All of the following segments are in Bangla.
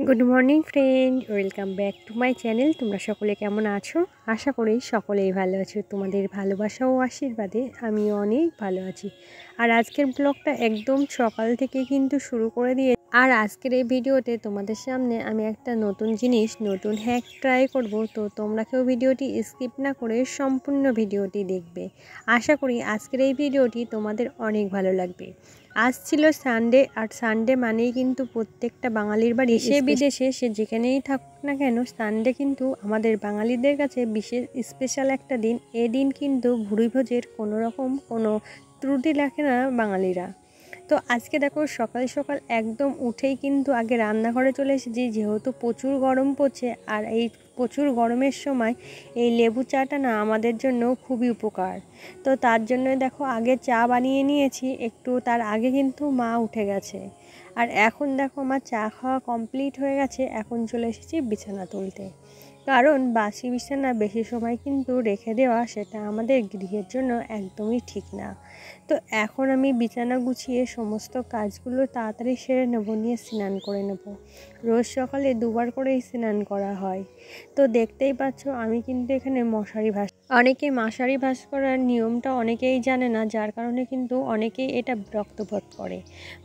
Good morning friend, welcome back to my channel. তোমরা সকলে কেমন আছো? আশা করি সকলেই ভালো আছো। তোমাদের ভালোবাসা ও আশীর্বাদে আমি অনেক ভালো আছি। আর আজকের ব্লগটা একদম সকাল থেকে কিন্তু শুরু করে দিয়ে আর আজকের এই ভিডিওতে তোমাদের সামনে আমি একটা নতুন জিনিস, নতুন হ্যাক ট্রাই করব। তো তোমরা কেউ ভিডিওটি স্কিপ না করে সম্পূর্ণ ভিডিওটি দেখবে। আশা করি আজকের এই ভিডিওটি তোমাদের অনেক ভালো লাগবে। আজ ছিল সানডে, আর সানডে মানেই কিন্তু প্রত্যেকটা বাঙালির বাড়ি সে বিদেশে সে যেখানেই থাকুক না কেন, সানডে কিন্তু আমাদের বাঙালিদের কাছে বিশেষ স্পেশাল একটা দিন। এদিন কিন্তু ভুরিভোজের কোনো ত্রুটি রাখে না বাঙালিরা। তো আজকে দেখো সকাল সকাল একদম উঠেই কিন্তু আগে রান্নাঘরে চলে এসেছি, যেহেতু প্রচুর গরম পড়ছে। আর এই প্রচুর গরমের সময় এই লেবু চাটা না আমাদের জন্য খুবই উপকার। তো তার জন্য দেখো আগে চা বানিয়ে নিয়েছি একটু, তার আগে কিন্তু মা উঠে গেছে। আর এখন দেখো আমার চা খাওয়া কমপ্লিট হয়ে গেছে, এখন চলে এসেছি বিছানা তুলতে। কারণ বাসি বিছানা বেশি সময় কিন্তু রেখে দেওয়া সেটা আমাদের গৃহের জন্য একদমই ঠিক না। তো এখন আমি বিছানা গুছিয়ে সমস্ত কাজগুলো তাড়াতাড়ি সেরে নেব, নিয়ে স্নান করে নেব। রোজ সকালে দুবার করেই স্নান করা হয়। তো দেখতেই পাচ্ছ আমি কিন্তু এখানে মশারি ভাস, অনেকে মশারি ভাস করার নিয়মটা অনেকেই জানে না, যার কারণে কিন্তু অনেকেই এটা বিরক্ত বোধ করে।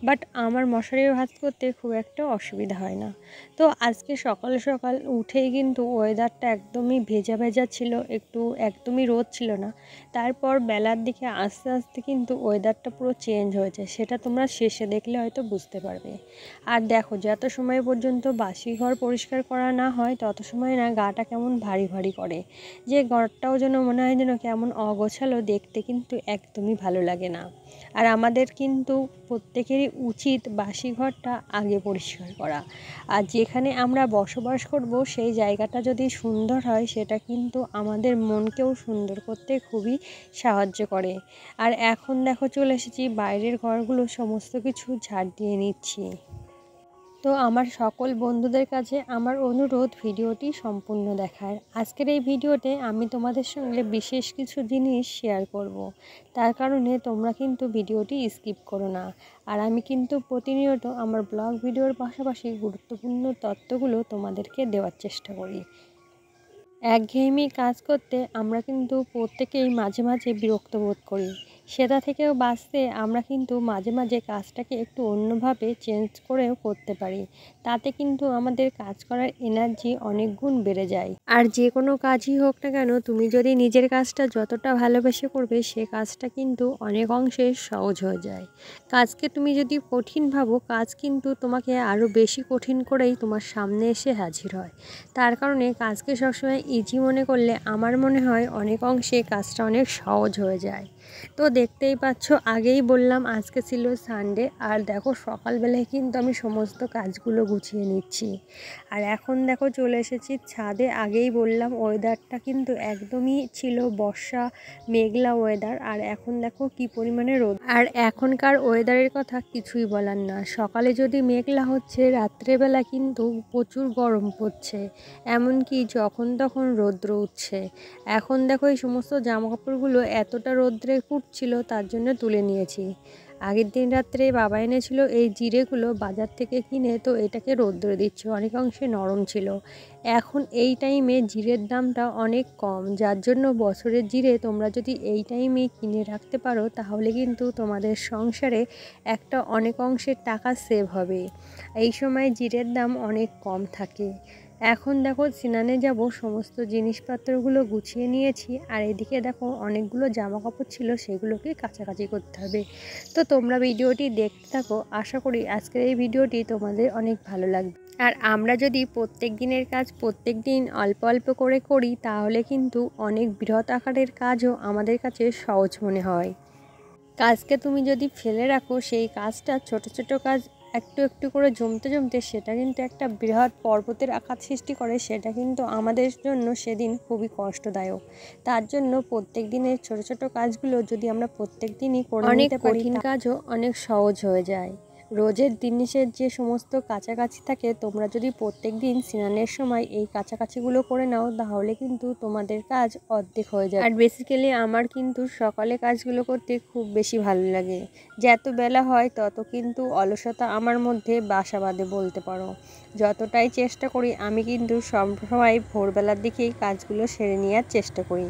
বাট আমার মশারি ভাস করতে খুব একটা অসুবিধা হয় না। তো আজকে সকাল সকাল উঠেই কিন্তু ওয়েদারটা একদমই ভেজা ভেজা ছিল, একদমই রোদ ছিল না। তারপর বেলার দিকে আস্তে আস্তে কিন্তু ওয়েদারটা পুরো চেঞ্জ হয়েছে, সেটা তোমরা শেষে দেখলে হয়তো বুঝতে পারবে। আর দেখো যত সময় পর্যন্ত বাসি ঘর পরিষ্কার করা না হয় তত সময় না গাটা কেমন ভারী ভারী করে, যে ঘরটাও যেন মনে হয় যেন কেমন অগোছালো, দেখতে কিন্তু একদমই ভালো লাগে না। আর আমাদের কিন্তু প্রত্যেকেরই উচিত বাসি ঘরটা আগে পরিষ্কার করা। আর যেখানে আমরা বসবাস করব সেই জায়গাটা যদি সুন্দর হয়, সেটা কিন্তু আমাদের মনকেও সুন্দর করতে খুবই সাহায্য করে। আর এখন দেখো চলে এসেছি বাইরের ঘরগুলো সমস্ত কিছু ঝাড় দিয়ে নিচ্ছি। তো আমার সকল বন্ধুদের কাছে আমার অনুরোধ ভিডিওটি সম্পূর্ণ দেখার। আজকের এই ভিডিওতে আমি তোমাদের সঙ্গে বিশেষ কিছু জিনিস শেয়ার করব। তার কারণে তোমরা কিন্তু ভিডিওটি স্কিপ করো না। আর আমি কিন্তু প্রতিনিয়ত আমার ব্লগ ভিডিওর পাশাপাশি গুরুত্বপূর্ণ তথ্যগুলো তোমাদেরকে দেওয়ার চেষ্টা করি। একঘেয়েমি কাজ করতে আমরা কিন্তু প্রত্যেকেই মাঝে মাঝে বিরক্ত বোধ করি। সেটা থেকেও বাঁচতে আমরা কিন্তু মাঝে মাঝে কাজটাকে একটু অন্যভাবে চেঞ্জ করেও করতে পারি। তাতে কিন্তু আমাদের কাজ করার এনার্জি অনেক গুণ বেড়ে যায়। আর যে কোনো কাজই হোক না কেন, তুমি যদি নিজের কাজটা যতটা ভালোবেসে করবে, সে কাজটা কিন্তু অনেক অংশে সহজ হয়ে যায়। কাজকে তুমি যদি কঠিন ভাবো, কাজ কিন্তু তোমাকে আরও বেশি কঠিন করেই তোমার সামনে এসে হাজির হয়। তার কারণে কাজকে সবসময় ইজি মনে করলে আমার মনে হয় অনেক অংশে কাজটা অনেক সহজ হয়ে যায়। তো দেখতেই পাচ্ছ, আগেই বললাম আজকে ছিল সানডে। আর দেখো সকালবেলায় কিন্তু আমি সমস্ত কাজগুলো গুছিয়ে নিচ্ছি। আর এখন দেখো চলে এসেছি ছাদে। আগেই বললাম ওয়েদারটা কিন্তু একদমই ছিল বর্ষা মেঘলা ওয়েদার। আর এখন দেখো কি পরিমাণে রোদ। আর এখনকার ওয়েদারের কথা কিছুই বলার না। সকালে যদি মেঘলা হচ্ছে, রাত্রেবেলা কিন্তু প্রচুর গরম পড়ছে, এমনকি যখন তখন রৌদ্র উঠছে। এখন দেখো এই সমস্ত জামাকাপড়গুলো এতটা রৌদ্রে ফুটছিল, তার জন্য তুলে নিয়েছি। আগের দিন রাত্রে বাবা এনেছিল এই জিরেগুলো বাজার থেকে কিনে, তো এটাকে রৌদ্রে দিচ্ছে, অনেক অংশে নরম ছিল। এখন এই টাইমে জিরের দামটা অনেক কম, যার জন্য বছরের জিরে তোমরা যদি এই টাইমে কিনে রাখতে পারো, তাহলে কিন্তু তোমাদের সংসারে একটা অনেক অংশের টাকা সেভ হবে। এই সময় জিরের দাম অনেক কম থাকে। এখন দেখো স্নানে যাব, সমস্ত জিনিসপত্রগুলো গুছিয়ে নিয়েছি। আর এদিকে দেখো অনেকগুলো জামা কাপড় ছিল, সেগুলোকে কাচাকাচি করতে হবে। তো তোমরা ভিডিওটি দেখতে থাকো, আশা করি আজকের এই ভিডিওটি তোমাদের অনেক ভালো লাগবে। আর আমরা যদি প্রত্যেক দিনের কাজ প্রত্যেক দিন অল্প অল্প করে করি, তাহলে কিন্তু অনেক বৃহৎ আকারের কাজও আমাদের কাছে সহজ মনে হয়। কাজকে তুমি যদি ফেলে রাখো, সেই কাজটা ছোট ছোট কাজ একটু একটু করে জমতে জমতে সেটা কিন্তু একটা বৃহৎ পর্বতের আকার সৃষ্টি করে, সেটা কিন্তু আমাদের জন্য সেদিন খুবই কষ্টদায়ক। তার জন্য প্রত্যেক দিনের ছোট ছোট কাজগুলো যদি আমরা প্রত্যেক দিনই করে নিতে পারি, কঠিন কাজও অনেক সহজ হয়ে যায়। রোজের জিনিসের যে সমস্ত কাছাকাছি থাকে তোমরা যদি প্রত্যেক দিন স্নানের সময় এই কাছাকাছিগুলো করে নাও তাহলে কিন্তু তোমাদের কাজ অর্ধেক হয়ে যায়। আর বেসিক্যালি আমার কিন্তু সকালে কাজগুলো করতে খুব বেশি ভালো লাগে। যত বেলা হয় তত কিন্তু অলসতা আমার মধ্যে বাসা বাঁধে বলতে পারো। যতটাই চেষ্টা করি আমি কিন্তু সবসময় ভোরবেলার দিকেই কাজগুলো সেরে নেওয়ার চেষ্টা করি।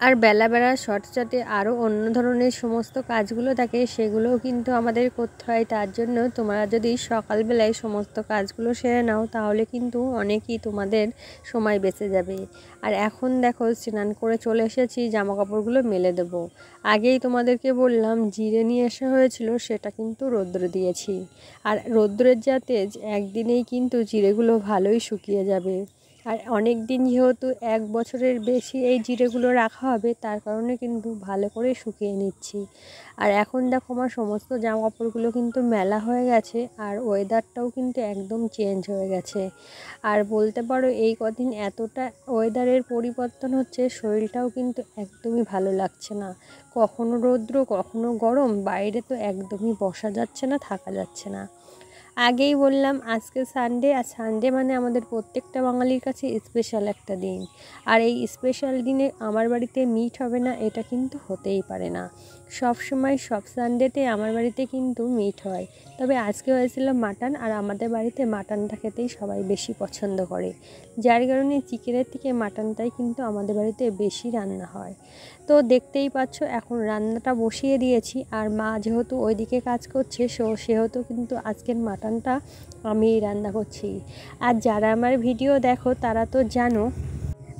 আর বেলা সাথে সাথে আরও অন্য ধরনের সমস্ত কাজগুলো থাকে সেগুলোও কিন্তু আমাদের করতে হয়। তার জন্য তোমরা যদি সকালবেলায় সমস্ত কাজগুলো সেরে নাও তাহলে কিন্তু অনেকই তোমাদের সময় বেঁচে যাবে। আর এখন দেখো স্নান করে চলে এসেছি, জামা কাপড়গুলো মেলে দেবো। আগেই তোমাদেরকে বললাম জিরে নিয়ে আসা হয়েছিল, সেটা কিন্তু রৌদ্রে দিয়েছি। আর রৌদ্রের যা তেজ একদিনেই কিন্তু জিরেগুলো ভালোই শুকিয়ে যাবে। আর অনেক দিন যেহেতু 1 বছরের বেশি এই জিরেগুলো রাখা হবে তার কারণে কিন্তু ভালো করে শুকিয়ে নিচ্ছি। আর এখন দেখো আমার সমস্ত জামা কাপড়গুলো কিন্তু মেলা হয়ে গেছে আর ওয়েদারটাও কিন্তু একদম চেঞ্জ হয়ে গেছে। আর বলতে পারো এই কদিন এতটা ওয়েদারের পরিবর্তন হচ্ছে, শরীরটাও কিন্তু একদমই ভালো লাগছে না। কখনো রৌদ্র কখনো গরম, বাইরে তো একদমই বসা যাচ্ছে না, থাকা যাচ্ছে না। আগেই বললাম আজকে সানডে, আর সানডে মানে আমাদের প্রত্যেকটা বাঙালির কাছে স্পেশাল একটা দিন। আর এই স্পেশাল দিনে আমার বাড়িতে মিট হবে না এটা কিন্তু হতেই পারে না। সব সময় সব সানডেতে আমার বাড়িতে কিন্তু মিট হয়, তবে আজকে হয়েছিল মাটন। আর আমাদের বাড়িতে মাটনটা খেতেই সবাই বেশি পছন্দ করে, যার কারণে চিকেনের থেকে মাটনটাই কিন্তু আমাদের বাড়িতে বেশি রান্না হয়। তো দেখতেই পাচ্ছ এখন রান্নাটা বসিয়ে দিয়েছি। আর মা যেহেতু ওইদিকে কাজ করছে সেহেতু কিন্তু আজকের মাটনটা আমি রান্না করছি। আর যারা আমার ভিডিও দেখো তারা তো জানো,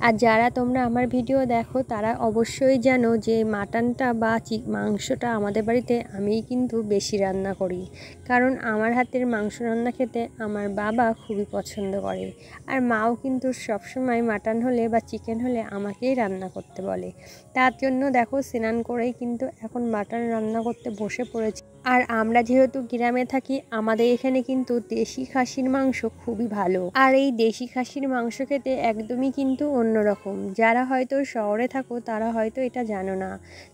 আর যারা তোমরা আমার ভিডিও দেখো তারা অবশ্যই জানো যে মাটনটা বা মাংসটা আমাদের বাড়িতে আমিই কিন্তু বেশি রান্না করি। কারণ আমার হাতের মাংস রান্না খেতে আমার বাবা খুবই পছন্দ করে। আর মাও কিন্তু সবসময় মাটন হলে বা চিকেন হলে আমাকেই রান্না করতে বলে। তার জন্য দেখো স্নান করেই কিন্তু এখন মাটন রান্না করতে বসে পড়েছি। আর আমরা যেহেতু গ্রামে থাকি আমাদের এখানে কিন্তু দেশি খাসির মাংস খুবই ভালো। আর এই দেশি খাসির মাংস খেতে একদমই কিন্তু অন্যরকম। যারা হয়তো শহরে থাকো তারা হয়তো এটা জানো না।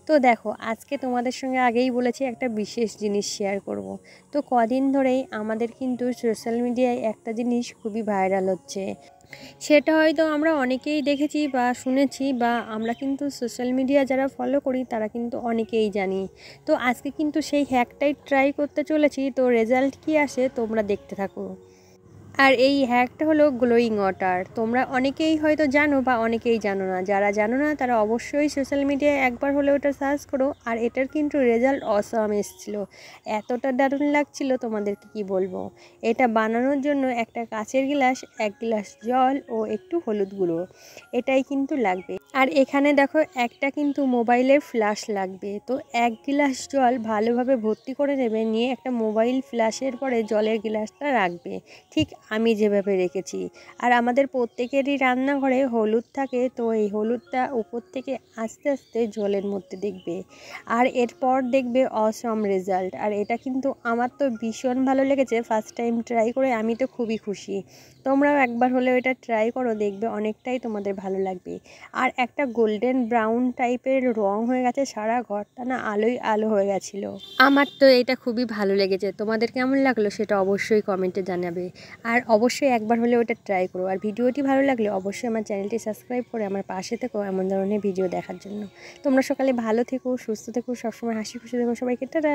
তো দেখো আজকে তোমাদের সঙ্গে আগেই বলেছি একটা বিশেষ জিনিস শেয়ার করব। তো কদিন ধরেই আমাদের কিন্তু সোশ্যাল মিডিয়ায় একটা জিনিস খুবই ভাইরাল হচ্ছে। সেটা হয়তো আমরা অনেকেই দেখেছি বা শুনেছি, বা আমরা কিন্তু সোশ্যাল মিডিয়া যারা ফলো করি তারা কিন্তু অনেকেই জানি। তো আজকে কিন্তু সেই হ্যাকটাই ট্রাই করতে চলেছি, তো রেজাল্ট কী আসে তোমরা দেখতে থাকো। আর এই হ্যাকটা হলো গ্লোয়িং ওয়াটার। তোমরা অনেকেই হয়তো জানো বা অনেকেই জানো না। যারা জানো না তারা অবশ্যই সোশ্যাল মিডিয়ায় একবার হলে ওটা সার্চ করো। আর এটার কিন্তু রেজাল্ট অসাম এসেছিলো, এতটা দারুণ লাগছিল তোমাদেরকে কি বলবো। এটা বানানোর জন্য একটা কাচের গ্লাস, 1 গ্লাস জল ও একটু হলুদ গুঁড়ো, এটাই কিন্তু লাগবে। আর এখানে দেখো একটা কিন্তু মোবাইলের ফ্ল্যাশ লাগবে। তো 1 গ্লাস জল ভালোভাবে ভর্তি করে নেবে, নিয়ে একটা মোবাইল ফ্ল্যাশের পরে জলের গ্লাসটা রাখবে, ঠিক আমি যেভাবে রেখেছি। আর আমাদের প্রত্যেকেরই রান্নাঘরে হলুদ থাকে, তো এই হলুদটা উপর থেকে আস্তে আস্তে জলের মধ্যে দেখবে। আর এরপর দেখবে অসম রেজাল্ট। আর এটা কিন্তু আমার তো ভীষণ ভালো লেগেছে, ফার্স্ট টাইম ট্রাই করে আমি তো খুবই খুশি। তোমরাও একবার হলেও এটা ট্রাই করো, দেখবে অনেকটাই তোমাদের ভালো লাগবে। আর একটা গোল্ডেন ব্রাউন টাইপের রং হয়ে গেছে, সারা ঘরটা না আলোয় আলো হয়ে গেছিলো। আমার তো এটা খুবই ভালো লেগেছে। তোমাদের কেমন লাগলো সেটা অবশ্যই কমেন্টে জানাবে। আর অবশ্যই একবার হলে ওটা ট্রাই করো। আর ভিডিওটি ভালো লাগলে অবশ্যই আমার চ্যানেলটি সাবস্ক্রাইব করে আমার পাশে থেকো এমন ধরনের ভিডিও দেখার জন্য। তোমরা সকালে ভালো থেকো, সুস্থ থেকো, সবসময় হাসি খুশি থেকো। সবাইকে টাটা।